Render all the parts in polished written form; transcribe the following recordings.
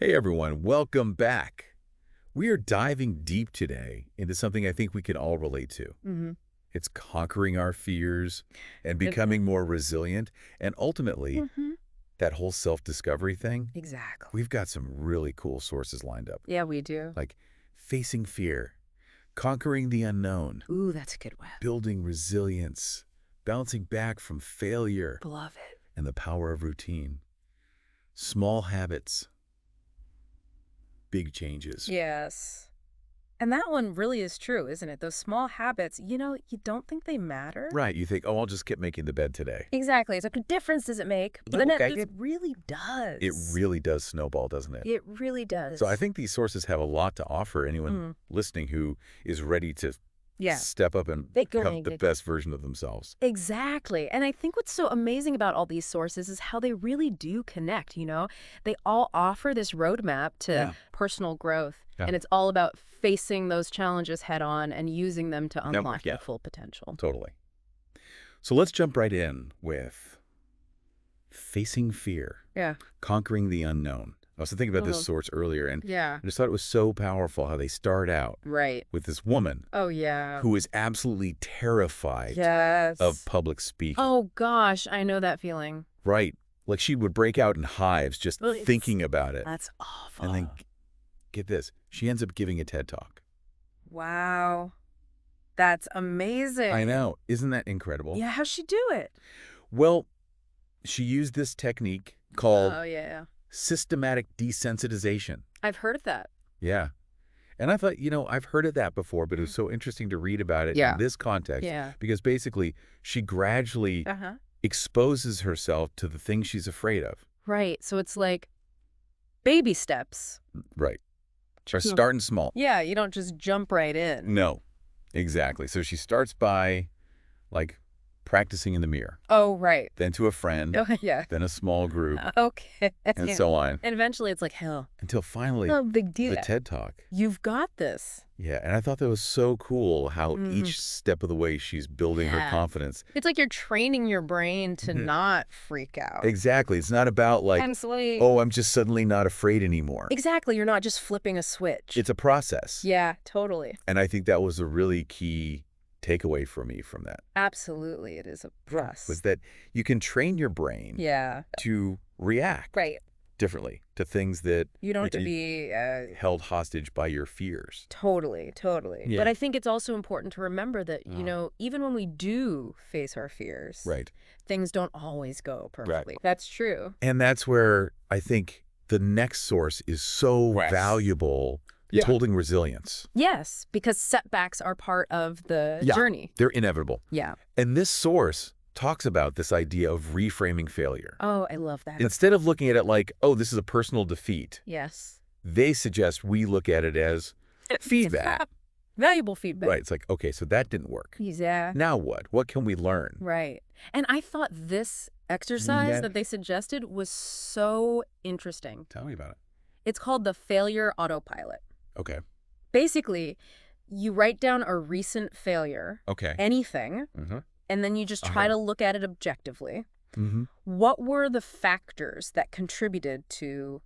Hey everyone, welcome back. We are diving deep today into something I think we can all relate to. hmm It's conquering our fears and Isn't it? becoming more resilient. And ultimately, hmm that whole self-discovery thing, Exactly. we've got some really cool sources lined up. Yeah, we do. Like facing fear, conquering the unknown, Ooh, that's a good one. building resilience, bouncing back from failure, Love it. and the power of routine. Small habits, big changes. Yes. And that one really is true, isn't it? Those small habits, you don't think they matter? Right, you think, oh, I'll just keep making the bed today. Exactly. It's like, what difference does it make? But No, then okay. it really It does. really does snowball, doesn't it? It really So I does. think these sources have a lot to offer anyone Mm. listening who is ready to Yeah. step up and They go become make the it. best version of themselves. Exactly. And I think what's so amazing about all these sources is how they really do connect. They all offer this roadmap to Yeah. personal growth. Yeah. And it's all about facing those challenges head on and using them to Yep. unlock Yeah, their full potential. totally. So let's jump right in with facing fear, Yeah. conquering the unknown. I was thinking about this Uh-huh. source earlier, and Yeah. I just thought it was so powerful how they start out Right. with this woman Oh, yeah. who is absolutely terrified of Yes. public speaking. Oh, gosh. I know that feeling. Right. Like she would break out in hives just Well, it's- thinking about it. That's awful. And then, get this, she ends up giving a TED Talk. Wow. That's amazing. I know. Isn't that incredible? Yeah. How'd she do it? Well, she used this technique called Oh, yeah. systematic desensitization. I've heard of that. Yeah. And I thought, I've heard of that before, but it was so interesting to read about it Yeah. in this context. Yeah. Because basically, she gradually Uh-huh. exposes herself to the things she's afraid of. Right. So it's like baby steps. Right. Or Yeah. starting small. Yeah, you don't just jump right in. No, exactly. So she starts by, like, practicing in the mirror, Oh, right. then to a friend, Oh, yeah. then a small group, Okay. and Yeah. so on, And eventually it's like, hell, until finally no big deal. the TED Talk. You've got this. Yeah, and I thought that was so cool how Mhm. each step of the way she's building her Yeah. confidence. It's like you're training your brain to Mhm. not freak out. Exactly. It's not about like, Absolutely. oh, I'm just suddenly not afraid anymore. Exactly. You're not just flipping a switch. It's a process. Yeah, totally. And I think that was a really key takeaway for me from that, Absolutely. It is a plus. was that you can train your brain Yeah. to react Right. differently to things that You don't have to it- be held hostage by your fears. Totally. Yeah. But I think it's also important to remember that, Uh-huh. even when we do face our fears, Right. things don't always go perfectly. That's true. And that's where I think the next source is so Yes. valuable. Yeah. It's holding resilience. Yes, because setbacks are part of the Yeah. journey. They're inevitable. Yeah. And this source talks about this idea of reframing failure. Oh, I love that. Instead of looking at it like, oh, this is a personal defeat, Yes. they suggest we look at it as feedback. Valuable feedback. Right. It's like, okay, so that didn't work. Yeah. Now what? What can we learn? Right. And I thought this exercise Yeah. that they suggested was so interesting. Tell me about it. It's called the failure autopilot. Okay. Basically, you write down a recent failure, Okay. anything, Mm-hmm. and then you just try Uh-huh. to look at it objectively. Mm-hmm. What were the factors that contributed to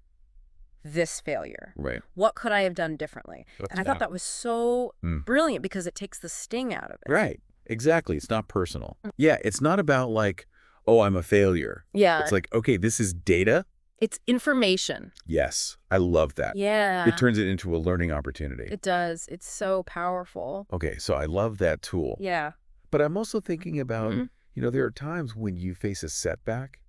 this failure? Right. What could I have done differently? What's And I thought about? that was so Mm. brilliant because it takes the sting out of it. Right. Exactly. It's not personal. Yeah. It's not about like, oh, I'm a failure. Yeah. It's like, okay, this is data. It's information. Yes. I love that. Yeah. It turns it into a learning opportunity. It does. It's so powerful. Okay. So I love that tool. Yeah. But I'm also thinking about, Mhm. there are times when you face a setback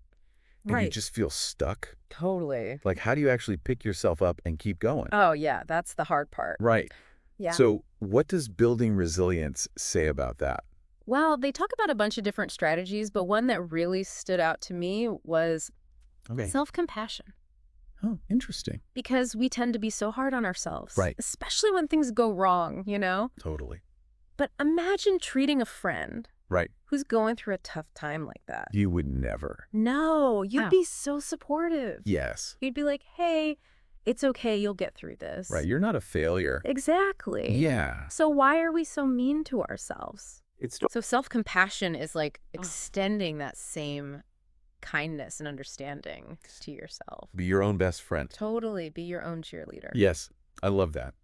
and you Right. just feel stuck. Totally. Like, how do you actually pick yourself up and keep going? Oh, yeah. That's the hard part. Right. Yeah. So what does building resilience say about that? Well, they talk about a bunch of different strategies, but one that really stood out to me was Okay. self-compassion. Oh, interesting. Because we tend to be so hard on ourselves. Right. Especially when things go wrong. Totally. But imagine treating a friend Right. who's going through a tough time like that. You would never. No, you'd Yeah. be so supportive. Yes. You'd be like, hey, it's okay. You'll get through this. Right. You're not a failure. Exactly. Yeah. So why are we so mean to ourselves? It's So self-compassion is like extending that same kindness and understanding to yourself. Be your own best friend. Totally be your own cheerleader. Yes, I love that.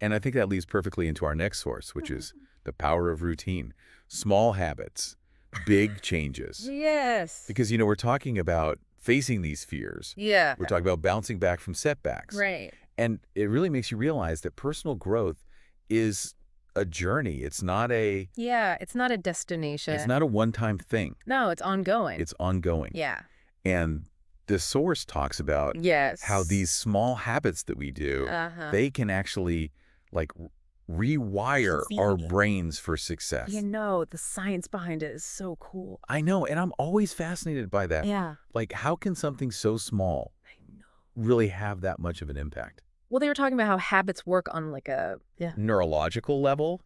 And I think that leads perfectly into our next source, which is the power of routine. Small habits, big changes. Yes. Because, we're talking about facing these fears. Yeah. We're talking about bouncing back from setbacks. Right. And it really makes you realize that personal growth is a journey. It's not a Yeah, it's not a destination. It's not a one-time thing. No, it's ongoing. It's ongoing. Yeah. And the source talks about Yes. how these small habits that we do, they can actually like rewire our brains for success. The science behind it is so cool. I know, and I'm always fascinated by that. Yeah. Like, how can something so small really have that much of an impact? Well, they were talking about how habits work on like a neurological level,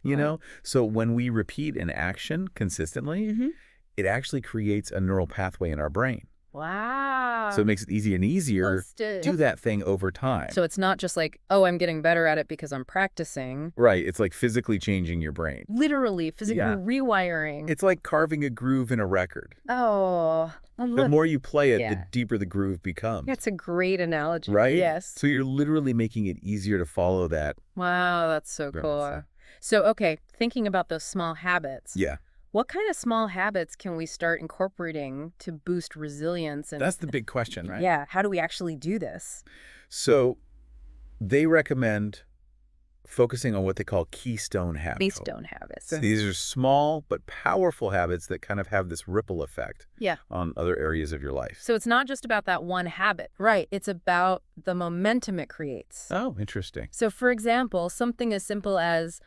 So when we repeat an action consistently, it actually creates a neural pathway in our brain. Wow. So it makes it easier and easier to do that thing over time. So it's not just like, oh, I'm getting better at it because I'm practicing. Right. It's like physically changing your brain. Literally, physically rewiring. It's like carving a groove in a record. Oh. The more you play it, the deeper the groove becomes. That's a great analogy. Right? Yes. So you're literally making it easier to follow that. Wow, that's so cool. So, okay, thinking about those small habits. Yeah. What kind of small habits can we start incorporating to boost resilience? That's the big question, right? Yeah. How do we actually do this? So they recommend focusing on what they call keystone habits. Keystone habits. These are small but powerful habits that kind of have this ripple effect on other areas of your life. So it's not just about that one habit. Right. It's about the momentum it creates. Oh, interesting. So, for example, something as simple as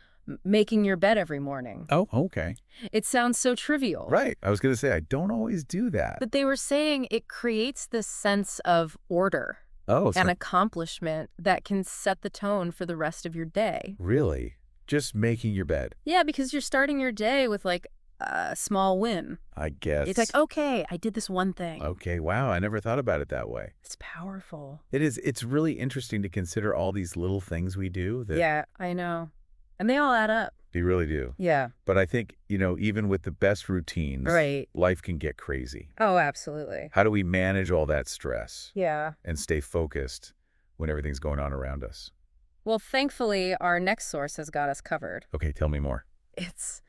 making your bed every morning. Oh, okay. It sounds so trivial. Right. I was going to say, I don't always do that. But they were saying it creates this sense of order and accomplishment that can set the tone for the rest of your day. Really? Just making your bed? Yeah, because you're starting your day with like a small win. I guess. It's like, okay, I did this one thing. Okay, wow. I never thought about it that way. It's powerful. It is. It's really interesting to consider all these little things we do. Yeah, I know. And they all add up. They really do. Yeah. But I think, even with the best routines, life can get crazy. Oh, absolutely. How do we manage all that stress? Yeah. And stay focused when everything's going on around us? Well, thankfully, our next source has got us covered. Okay, tell me more. It's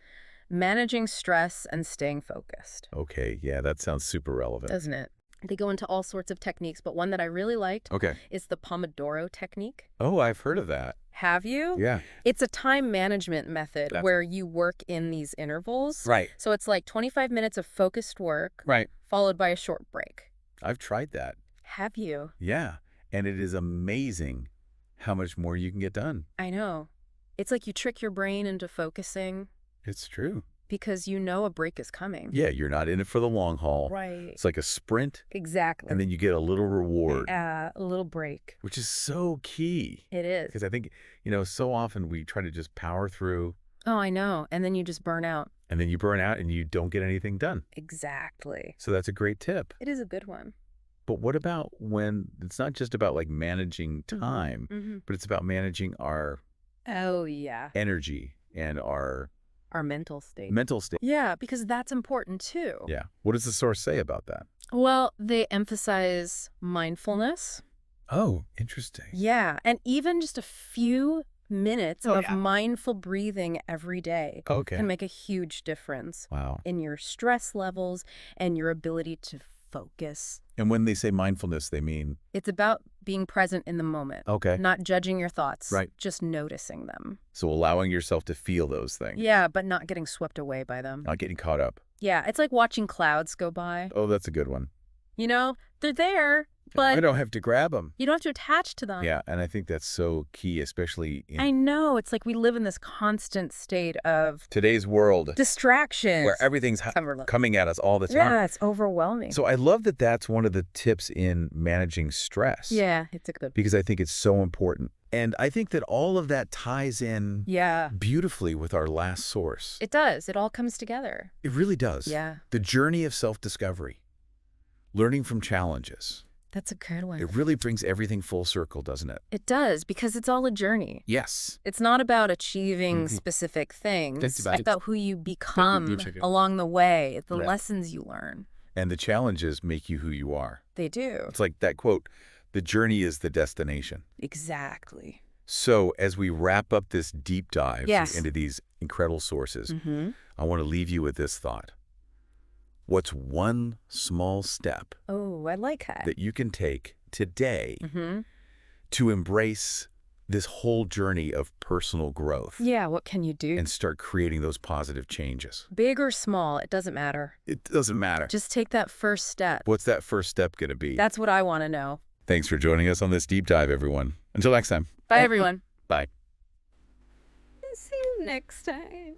managing stress and staying focused. Okay, yeah, that sounds super relevant. Doesn't it? They go into all sorts of techniques, but one that I really liked is the Pomodoro technique. Oh, I've heard of that. Have you? Yeah. It's a time management method where you work in these intervals. Right. So it's like 25 minutes of focused work followed by a short break. I've tried that. Have you? Yeah. And it is amazing how much more you can get done. I know. It's like you trick your brain into focusing. It's true. Because you know a break is coming. Yeah, you're not in it for the long haul. Right. It's like a sprint. Exactly. And then you get a little reward. A little break. Which is so key. It is. Because I think, so often we try to just power through. Oh, I know. And then you just burn out. And then you burn out and you don't get anything done. Exactly. So that's a great tip. It is a good one. But what about when it's not just about like managing time, but it's about managing our energy and our mental state. Mental state. Yeah, because that's important too. Yeah. What does the source say about that? Well, they emphasize mindfulness. Oh, interesting. Yeah, and even just a few minutes of mindful breathing every day can make a huge difference in your stress levels and your ability to focus. And when they say mindfulness, they mean? It's about being present in the moment. Okay. Not judging your thoughts. Right. Just noticing them. So allowing yourself to feel those things. Yeah, but not getting swept away by them. Not getting caught up. Yeah, it's like watching clouds go by. Oh, that's a good one. They're there, but I don't have to grab them. You don't have to attach to them. Yeah, and I think that's so key, especially in... I know. It's like we live in this constant state of... today's world. Distractions. Where everything's coming at us all the time. Yeah, it's overwhelming. So I love that that's one of the tips in managing stress. Yeah, it's a good... because I think it's so important. And I think that all of that ties in beautifully with our last source. It does. It all comes together. It really does. Yeah. The journey of self-discovery. Learning from challenges. That's a good one. It really brings everything full circle, doesn't it? It does, because it's all a journey. Yes. It's not about achieving specific things. It's about who you become along the way, the lessons you learn. And the challenges make you who you are. They do. It's like that quote, the journey is the destination. Exactly. So as we wrap up this deep dive Yes. into these incredible sources, I want to leave you with this thought. What's one small step Oh, I like that you can take today to embrace this whole journey of personal growth? Yeah, what can you do? And start creating those positive changes. Big or small, it doesn't matter. It doesn't matter. Just take that first step. What's that first step going to be? That's what I want to know. Thanks for joining us on this deep dive, everyone. Until next time. Bye, everyone. Bye. See you next time.